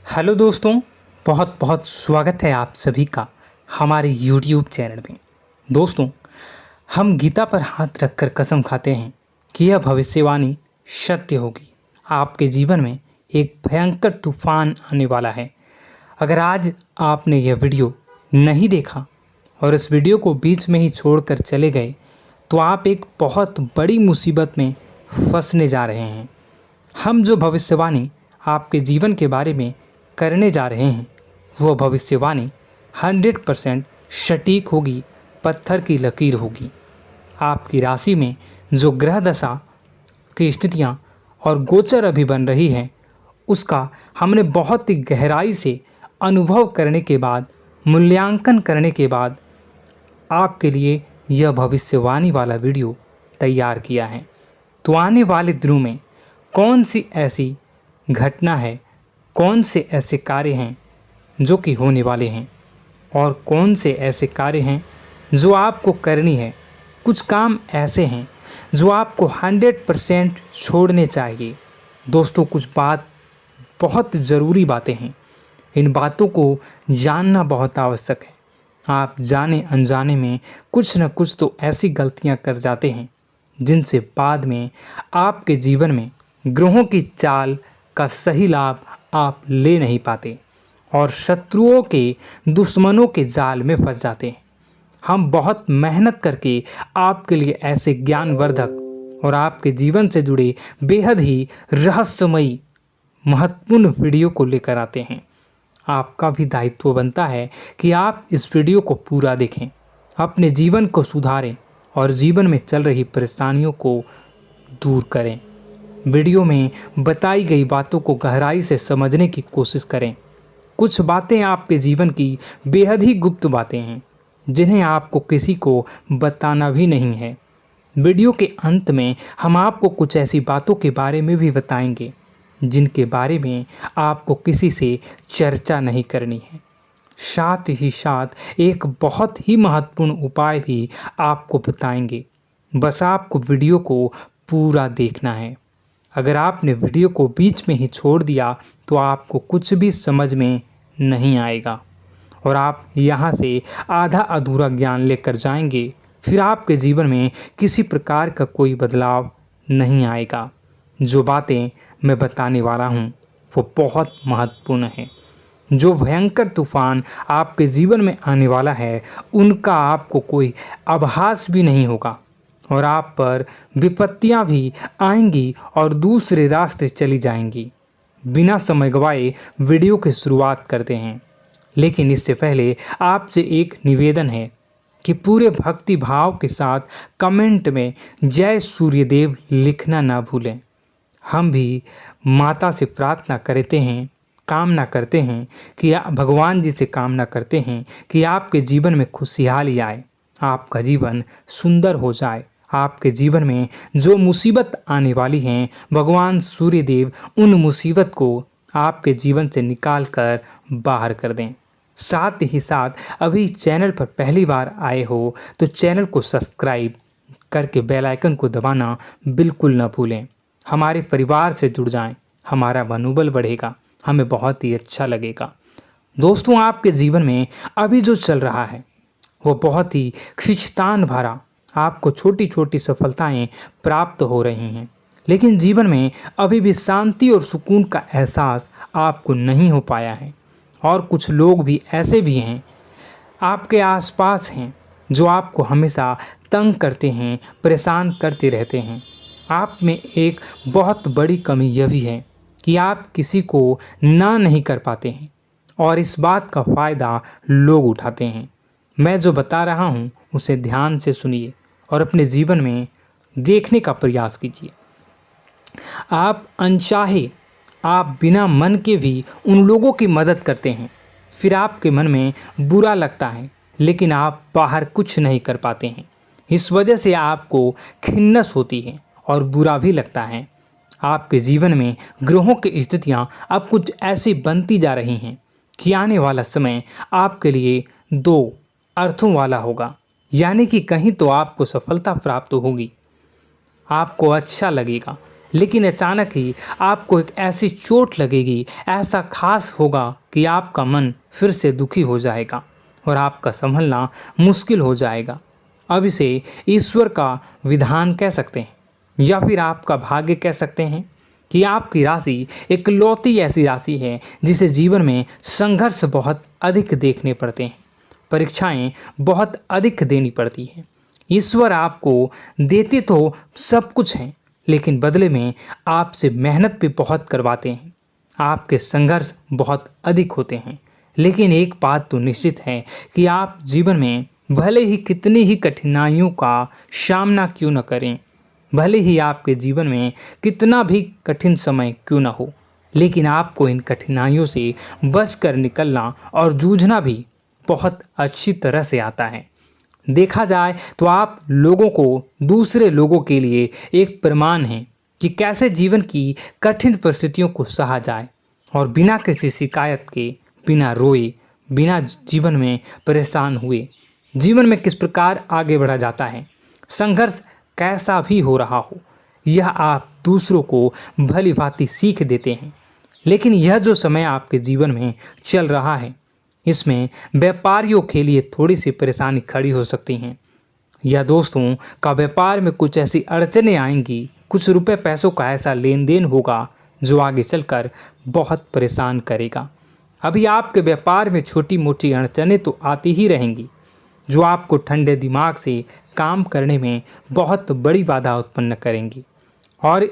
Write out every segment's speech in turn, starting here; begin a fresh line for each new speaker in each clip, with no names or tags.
Hello दोस्तों, बहुत बहुत स्वागत है आप सभी का हमारे YouTube चैनल में। दोस्तों, हम गीता पर हाथ रखकर कसम खाते हैं कि यह भविष्यवाणी सत्य होगी। आपके जीवन में एक भयंकर तूफान आने वाला है। अगर आज आपने यह वीडियो नहीं देखा और इस वीडियो को बीच में ही छोड़कर चले गए तो आप एक बहुत बड़ी मुसीबत में फंसने जा रहे हैं। हम जो भविष्यवाणी आपके जीवन के बारे में करने जा रहे हैं वो भविष्यवाणी 100% सटीक होगी, पत्थर की लकीर होगी। आपकी राशि में जो ग्रह दशा की स्थितियां और गोचर अभी बन रही हैं उसका हमने बहुत ही गहराई से अनुभव करने के बाद, मूल्यांकन करने के बाद आपके लिए यह भविष्यवाणी वाला वीडियो तैयार किया है। तो आने वाले दिनों में कौन सी ऐसी घटना है, कौन से ऐसे कार्य हैं जो कि होने वाले हैं और कौन से ऐसे कार्य हैं जो आपको करनी है। कुछ काम ऐसे हैं जो आपको 100% छोड़ने चाहिए। दोस्तों, कुछ बात बहुत ज़रूरी बातें हैं। इन बातों को जानना बहुत आवश्यक है। आप जाने अनजाने में कुछ न कुछ तो ऐसी गलतियां कर जाते हैं जिनसे बाद में आपके जीवन में ग्रहों की चाल का सही लाभ आप ले नहीं पाते और शत्रुओं के, दुश्मनों के जाल में फंस जाते हैं। हम बहुत मेहनत करके आपके लिए ऐसे ज्ञानवर्धक और आपके जीवन से जुड़े बेहद ही रहस्यमयी महत्वपूर्ण वीडियो को लेकर आते हैं। आपका भी दायित्व बनता है कि आप इस वीडियो को पूरा देखें, अपने जीवन को सुधारें और जीवन में चल रही परेशानियों को दूर करें। वीडियो में बताई गई बातों को गहराई से समझने की कोशिश करें। कुछ बातें आपके जीवन की बेहद ही गुप्त बातें हैं जिन्हें आपको किसी को बताना भी नहीं है। वीडियो के अंत में हम आपको कुछ ऐसी बातों के बारे में भी बताएंगे जिनके बारे में आपको किसी से चर्चा नहीं करनी है। साथ ही साथ एक बहुत ही महत्वपूर्ण उपाय भी आपको बताएंगे। बस आपको वीडियो को पूरा देखना है। अगर आपने वीडियो को बीच में ही छोड़ दिया तो आपको कुछ भी समझ में नहीं आएगा और आप यहाँ से आधा अधूरा ज्ञान लेकर जाएंगे। फिर आपके जीवन में किसी प्रकार का कोई बदलाव नहीं आएगा। जो बातें मैं बताने वाला हूँ वो बहुत महत्वपूर्ण है। जो भयंकर तूफान आपके जीवन में आने वाला है उनका आपको कोई आभास भी नहीं होगा और आप पर विपत्तियां भी आएंगी और दूसरे रास्ते चली जाएंगी। बिना समय गवाए वीडियो की शुरुआत करते हैं, लेकिन इससे पहले आपसे एक निवेदन है कि पूरे भक्ति भाव के साथ कमेंट में जय सूर्यदेव लिखना ना भूलें। हम भी माता से प्रार्थना करते हैं, कामना करते हैं कि भगवान जी से कामना करते हैं कि आपके जीवन में खुशहाली आए, आपका जीवन सुंदर हो जाए। आपके जीवन में जो मुसीबत आने वाली हैं भगवान सूर्यदेव उन मुसीबत को आपके जीवन से निकाल कर बाहर कर दें। साथ ही साथ अभी चैनल पर पहली बार आए हो तो चैनल को सब्सक्राइब करके बेल आइकन को दबाना बिल्कुल न भूलें। हमारे परिवार से जुड़ जाएं, हमारा मनोबल बढ़ेगा, हमें बहुत ही अच्छा लगेगा। दोस्तों, आपके जीवन में अभी जो चल रहा है वो बहुत ही खींचतान भरा, आपको छोटी छोटी सफलताएं प्राप्त हो रही हैं, लेकिन जीवन में अभी भी शांति और सुकून का एहसास आपको नहीं हो पाया है। और कुछ लोग भी ऐसे भी हैं आपके आसपास हैं जो आपको हमेशा तंग करते हैं, परेशान करते रहते हैं। आप में एक बहुत बड़ी कमी यह भी है कि आप किसी को ना नहीं कर पाते हैं और इस बात का फ़ायदा लोग उठाते हैं। मैं जो बता रहा हूँ उसे ध्यान से सुनिए और अपने जीवन में देखने का प्रयास कीजिए। आप अनचाहे, आप बिना मन के भी उन लोगों की मदद करते हैं, फिर आपके मन में बुरा लगता है लेकिन आप बाहर कुछ नहीं कर पाते हैं। इस वजह से आपको खिन्नस होती है और बुरा भी लगता है। आपके जीवन में ग्रहों की स्थितियाँ अब कुछ ऐसी बनती जा रही हैं कि आने वाला समय आपके लिए दो अर्थों वाला होगा। यानी कि कहीं तो आपको सफलता प्राप्त होगी, आपको अच्छा लगेगा लेकिन अचानक ही आपको एक ऐसी चोट लगेगी, ऐसा खास होगा कि आपका मन फिर से दुखी हो जाएगा और आपका संभलना मुश्किल हो जाएगा। अब इसे ईश्वर का विधान कह सकते हैं या फिर आपका भाग्य कह सकते हैं कि आपकी राशि इकलौती ऐसी राशि है जिसे जीवन में संघर्ष बहुत अधिक देखने पड़ते हैं, परीक्षाएं बहुत अधिक देनी पड़ती हैं। ईश्वर आपको देते तो सब कुछ हैं, लेकिन बदले में आपसे मेहनत भी बहुत करवाते हैं। आपके संघर्ष बहुत अधिक होते हैं, लेकिन एक बात तो निश्चित है कि आप जीवन में भले ही कितनी ही कठिनाइयों का सामना क्यों न करें, भले ही आपके जीवन में कितना भी कठिन समय क्यों न हो, लेकिन आपको इन कठिनाइयों से बच कर निकलना और जूझना भी बहुत अच्छी तरह से आता है। देखा जाए तो आप लोगों को दूसरे लोगों के लिए एक प्रमाण हैं कि कैसे जीवन की कठिन परिस्थितियों को सहा जाए और बिना किसी शिकायत के, बिना रोए, बिना जीवन में परेशान हुए जीवन में किस प्रकार आगे बढ़ा जाता है। संघर्ष कैसा भी हो रहा हो, यह आप दूसरों को भली भांति सीख देते हैं। लेकिन यह जो समय आपके जीवन में चल रहा है, इसमें व्यापारियों के लिए थोड़ी सी परेशानी खड़ी हो सकती हैं, या दोस्तों का व्यापार में कुछ ऐसी अड़चनें आएंगी, कुछ रुपए पैसों का ऐसा लेन देन होगा जो आगे चलकर बहुत परेशान करेगा। अभी आपके व्यापार में छोटी मोटी अड़चनें तो आती ही रहेंगी, जो आपको ठंडे दिमाग से काम करने में बहुत बड़ी बाधा उत्पन्न करेंगी। और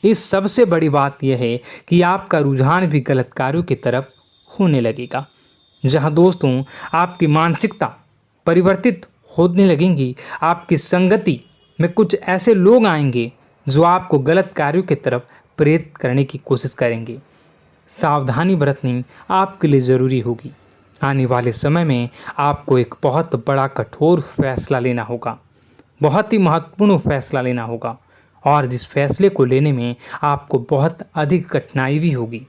इस सबसे बड़ी बात यह है कि आपका रुझान भी गलत कार्यों की तरफ होने लगेगा, जहां दोस्तों आपकी मानसिकता परिवर्तित होने लगेंगी। आपकी संगति में कुछ ऐसे लोग आएंगे जो आपको गलत कार्यों की तरफ प्रेरित करने की कोशिश करेंगे। सावधानी बरतनी आपके लिए ज़रूरी होगी। आने वाले समय में आपको एक बहुत बड़ा कठोर फैसला लेना होगा, बहुत ही महत्वपूर्ण फैसला लेना होगा, और जिस फैसले को लेने में आपको बहुत अधिक कठिनाई भी होगी।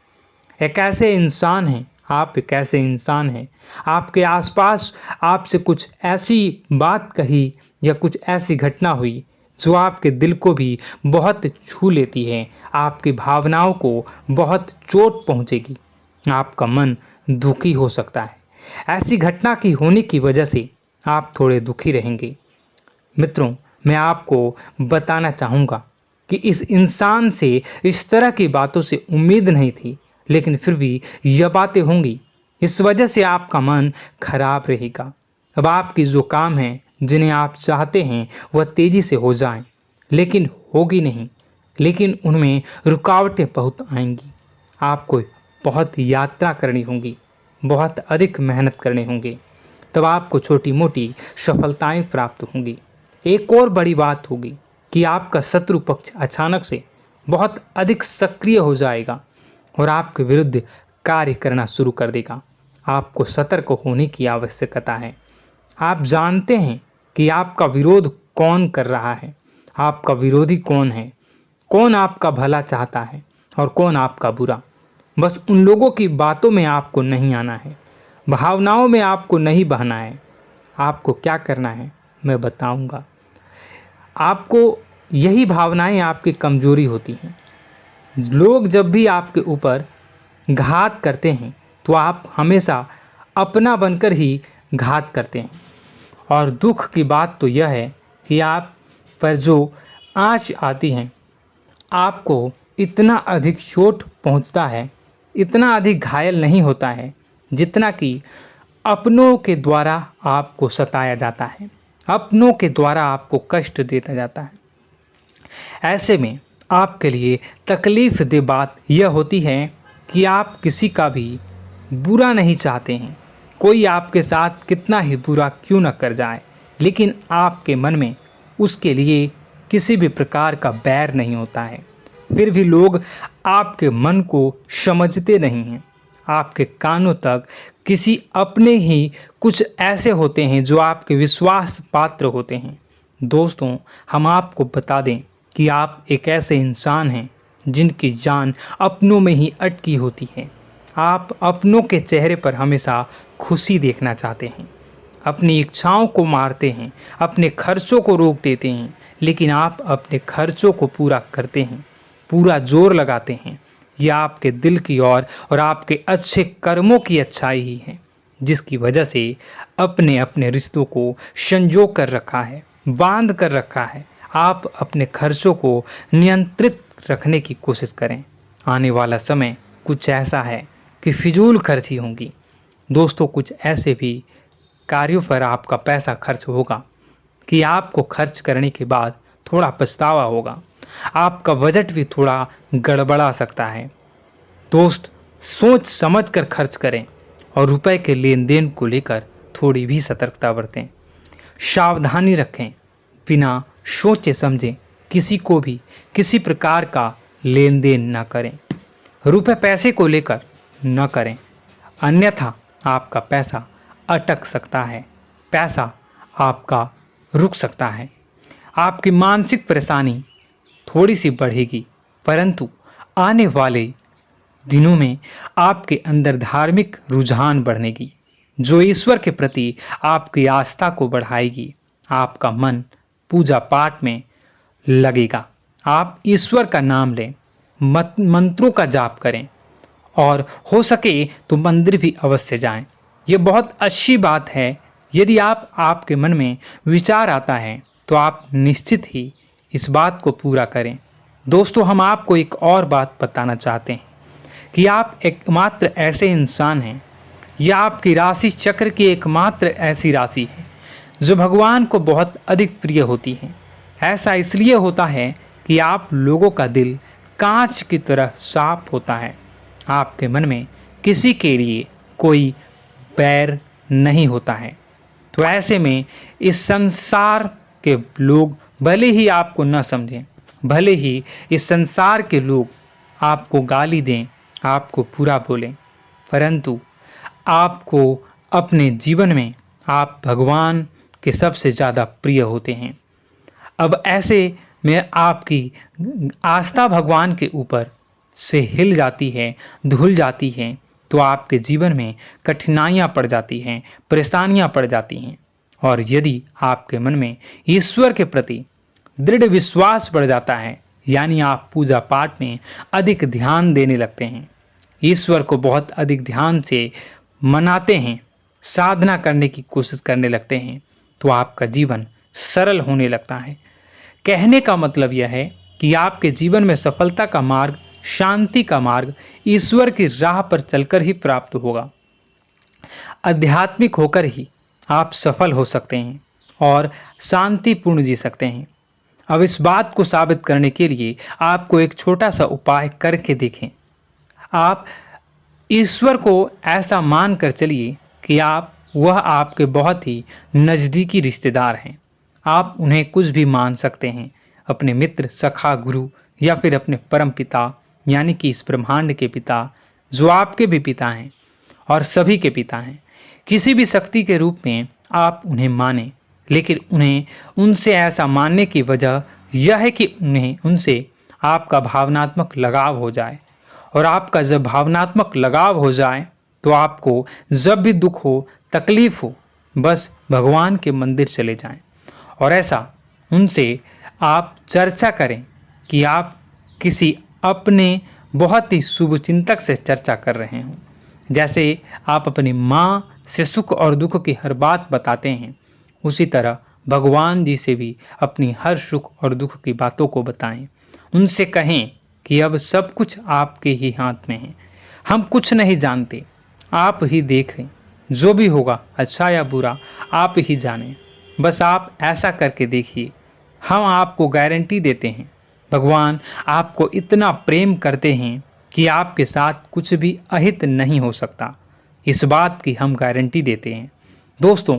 एक ऐसे इंसान हैं, आप एक ऐसे इंसान हैं, आपके आसपास आपसे कुछ ऐसी बात कही या कुछ ऐसी घटना हुई जो आपके दिल को भी बहुत छू लेती है, आपकी भावनाओं को बहुत चोट पहुंचेगी, आपका मन दुखी हो सकता है। ऐसी घटना की होने की वजह से आप थोड़े दुखी रहेंगे। मित्रों, मैं आपको बताना चाहूँगा कि इस इंसान से इस तरह की बातों से उम्मीद नहीं थी, लेकिन फिर भी यह बातें होंगी। इस वजह से आपका मन खराब रहेगा। अब आपकी जो काम है, जिन्हें आप चाहते हैं वह तेज़ी से हो जाएं, लेकिन होगी नहीं, लेकिन उनमें रुकावटें बहुत आएंगी। आपको बहुत यात्रा करनी होगी, बहुत अधिक मेहनत करने होंगे, तब आपको छोटी मोटी सफलताएं प्राप्त होंगी। एक और बड़ी बात होगी कि आपका शत्रु पक्ष अचानक से बहुत अधिक सक्रिय हो जाएगा और आपके विरुद्ध कार्य करना शुरू कर देगा। आपको सतर्क होने की आवश्यकता है। आप जानते हैं कि आपका विरोध कौन कर रहा है, आपका विरोधी कौन है, कौन आपका भला चाहता है और कौन आपका बुरा। बस उन लोगों की बातों में आपको नहीं आना है, भावनाओं में आपको नहीं बहना है। आपको क्या करना है मैं बताऊंगा। आपको यही भावनाएं आपकी कमजोरी होती हैं। लोग जब भी आपके ऊपर घात करते हैं तो आप हमेशा अपना बनकर ही घात करते हैं। और दुख की बात तो यह है कि आप पर जो आँच आती है, आपको इतना अधिक चोट पहुंचता है, इतना अधिक घायल नहीं होता है जितना कि अपनों के द्वारा आपको सताया जाता है, अपनों के द्वारा आपको कष्ट देता जाता है। ऐसे में आपके लिए तकलीफ़ दे बात यह होती है कि आप किसी का भी बुरा नहीं चाहते हैं। कोई आपके साथ कितना ही बुरा क्यों न कर जाए, लेकिन आपके मन में उसके लिए किसी भी प्रकार का बैर नहीं होता है। फिर भी लोग आपके मन को समझते नहीं हैं। आपके कानों तक किसी अपने ही कुछ ऐसे होते हैं जो आपके विश्वास पात्र होते हैं। दोस्तों, हम आपको बता दें कि आप एक ऐसे इंसान हैं जिनकी जान अपनों में ही अटकी होती है। आप अपनों के चेहरे पर हमेशा खुशी देखना चाहते हैं, अपनी इच्छाओं को मारते हैं, अपने खर्चों को रोक देते हैं, लेकिन आप अपने खर्चों को पूरा करते हैं। पूरा जोर लगाते हैं, यह आपके दिल की और आपके अच्छे कर्मों की अच्छाई ही है, जिसकी वजह से अपने अपने रिश्तों को संजो कर रखा है, बांध कर रखा है। आप अपने खर्चों को नियंत्रित रखने की कोशिश करें। आने वाला समय कुछ ऐसा है कि फिजूल खर्ची होंगी। दोस्तों, कुछ ऐसे भी कार्यों पर आपका पैसा खर्च होगा कि आपको खर्च करने के बाद थोड़ा पछतावा होगा। आपका बजट भी थोड़ा गड़बड़ा सकता है। दोस्त, सोच समझ कर खर्च करें और रुपए के लेन देन को लेकर थोड़ी भी सतर्कता बरतें। सावधानी रखें, बिना सोचे समझे किसी को भी किसी प्रकार का लेन देन न करें। रुपए पैसे को लेकर न करें, अन्यथा आपका पैसा अटक सकता है, पैसा आपका रुक सकता है। आपकी मानसिक परेशानी थोड़ी सी बढ़ेगी, परंतु आने वाले दिनों में आपके अंदर धार्मिक रुझान बढ़नेगी, जो ईश्वर के प्रति आपकी आस्था को बढ़ाएगी। आपका मन पूजा पाठ में लगेगा। आप ईश्वर का नाम लें, मंत्रों का जाप करें और हो सके तो मंदिर भी अवश्य जाएं। ये बहुत अच्छी बात है। यदि आपके मन में विचार आता है तो आप निश्चित ही इस बात को पूरा करें। दोस्तों, हम आपको एक और बात बताना चाहते हैं कि आप एकमात्र ऐसे इंसान हैं, यह आपकी राशि चक्र की एकमात्र ऐसी राशि है जो भगवान को बहुत अधिक प्रिय होती है। ऐसा इसलिए होता है कि आप लोगों का दिल कांच की तरह साफ होता है। आपके मन में किसी के लिए कोई बैर नहीं होता है। तो ऐसे में इस संसार के लोग भले ही आपको न समझें, भले ही इस संसार के लोग आपको गाली दें, आपको बुरा बोलें, परंतु आपको अपने जीवन में आप भगवान के सबसे ज़्यादा प्रिय होते हैं। अब ऐसे में आपकी आस्था भगवान के ऊपर से हिल जाती है, धुल जाती है, तो आपके जीवन में कठिनाइयाँ पड़ जाती हैं, परेशानियाँ पड़ जाती हैं। और यदि आपके मन में ईश्वर के प्रति दृढ़ विश्वास बढ़ जाता है, यानी आप पूजा पाठ में अधिक ध्यान देने लगते हैं, ईश्वर को बहुत अधिक ध्यान से मनाते हैं, साधना करने की कोशिश करने लगते हैं, तो आपका जीवन सरल होने लगता है। कहने का मतलब यह है कि आपके जीवन में सफलता का मार्ग, शांति का मार्ग ईश्वर की राह पर चलकर ही प्राप्त होगा। आध्यात्मिक होकर ही आप सफल हो सकते हैं और शांतिपूर्ण जी सकते हैं। अब इस बात को साबित करने के लिए आपको एक छोटा सा उपाय करके देखें। आप ईश्वर को ऐसा मान कर चलिए कि वह आपके बहुत ही नज़दीकी रिश्तेदार हैं। आप उन्हें कुछ भी मान सकते हैं, अपने मित्र, सखा, गुरु या फिर अपने परम पिता, यानी कि इस ब्रह्मांड के पिता, जो आपके भी पिता हैं और सभी के पिता हैं। किसी भी शक्ति के रूप में आप उन्हें मानें, लेकिन उन्हें उनसे ऐसा मानने की वजह यह है कि उनसे आपका भावनात्मक लगाव हो जाए। और आपका जब भावनात्मक लगाव हो जाए तो आपको जब भी दुख हो, तकलीफ हो, बस भगवान के मंदिर चले जाएं और ऐसा उनसे आप चर्चा करें कि आप किसी अपने बहुत ही शुभचिंतक से चर्चा कर रहे हों। जैसे आप अपनी माँ से सुख और दुख की हर बात बताते हैं, उसी तरह भगवान जी से भी अपनी हर सुख और दुख की बातों को बताएं। उनसे कहें कि अब सब कुछ आपके ही हाथ में है, हम कुछ नहीं जानते, आप ही देखें, जो भी होगा अच्छा या बुरा आप ही जानें। बस आप ऐसा करके देखिए, हम आपको गारंटी देते हैं भगवान आपको इतना प्रेम करते हैं कि आपके साथ कुछ भी अहित नहीं हो सकता। इस बात की हम गारंटी देते हैं। दोस्तों,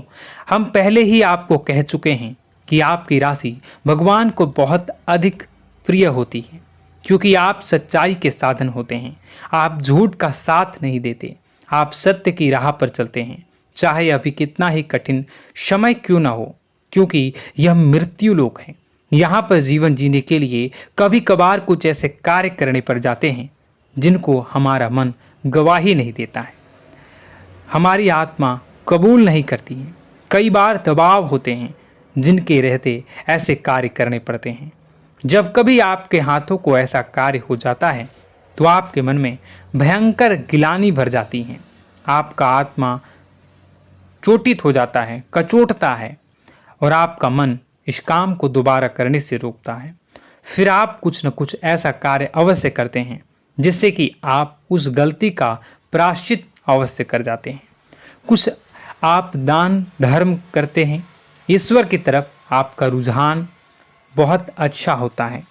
हम पहले ही आपको कह चुके हैं कि आपकी राशि भगवान को बहुत अधिक प्रिय होती है, क्योंकि आप सच्चाई के साधन होते हैं। आप झूठ का साथ नहीं देते, आप सत्य की राह पर चलते हैं, चाहे अभी कितना ही कठिन समय क्यों ना हो, क्योंकि यह मृत्यु लोक है। यहाँ पर जीवन जीने के लिए कभी कभार कुछ ऐसे कार्य करने पड़ जाते हैं जिनको हमारा मन गवाही नहीं देता है, हमारी आत्मा कबूल नहीं करती है। कई बार दबाव होते हैं जिनके रहते ऐसे कार्य करने पड़ते हैं। जब कभी आपके हाथों को ऐसा कार्य हो जाता है तो आपके मन में भयंकर गिलानी भर जाती है। आपका आत्मा चोटित हो जाता है, कचोटता है और आपका मन इस काम को दोबारा करने से रोकता है। फिर आप कुछ न कुछ ऐसा कार्य अवश्य करते हैं जिससे कि आप उस गलती का प्रायश्चित अवश्य कर जाते हैं। कुछ आप दान धर्म करते हैं। ईश्वर की तरफ आपका रुझान बहुत अच्छा होता है।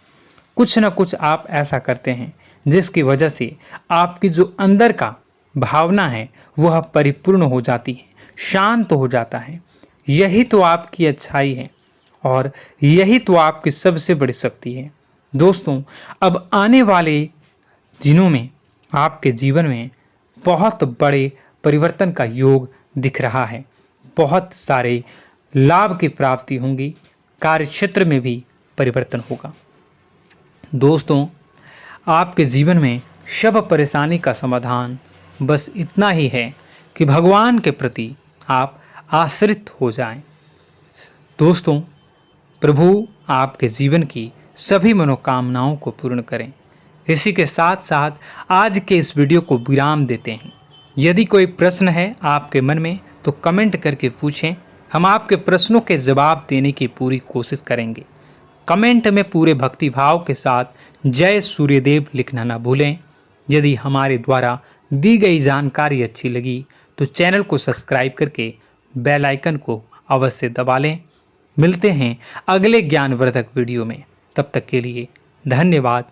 कुछ न कुछ आप ऐसा करते हैं जिसकी वजह से आपकी जो अंदर का भावना है वह परिपूर्ण हो जाती है, शांत हो जाता है। यही तो आपकी अच्छाई है और यही तो आपकी सबसे बड़ी शक्ति है। दोस्तों, अब आने वाले दिनों में आपके जीवन में बहुत बड़े परिवर्तन का योग दिख रहा है। बहुत सारे लाभ की प्राप्ति होंगी, कार्यक्षेत्र में भी परिवर्तन होगा। दोस्तों, आपके जीवन में सब परेशानी का समाधान बस इतना ही है कि भगवान के प्रति आप आश्रित हो जाएं। दोस्तों, प्रभु आपके जीवन की सभी मनोकामनाओं को पूर्ण करें। इसी के साथ साथ आज के इस वीडियो को विराम देते हैं। यदि कोई प्रश्न है आपके मन में तो कमेंट करके पूछें, हम आपके प्रश्नों के जवाब देने की पूरी कोशिश करेंगे। कमेंट में पूरे भक्तिभाव के साथ जय सूर्यदेव लिखना ना भूलें। यदि हमारे द्वारा दी गई जानकारी अच्छी लगी तो चैनल को सब्सक्राइब करके बेल आइकन को अवश्य दबा लें। मिलते हैं अगले ज्ञानवर्धक वीडियो में। तब तक के लिए धन्यवाद।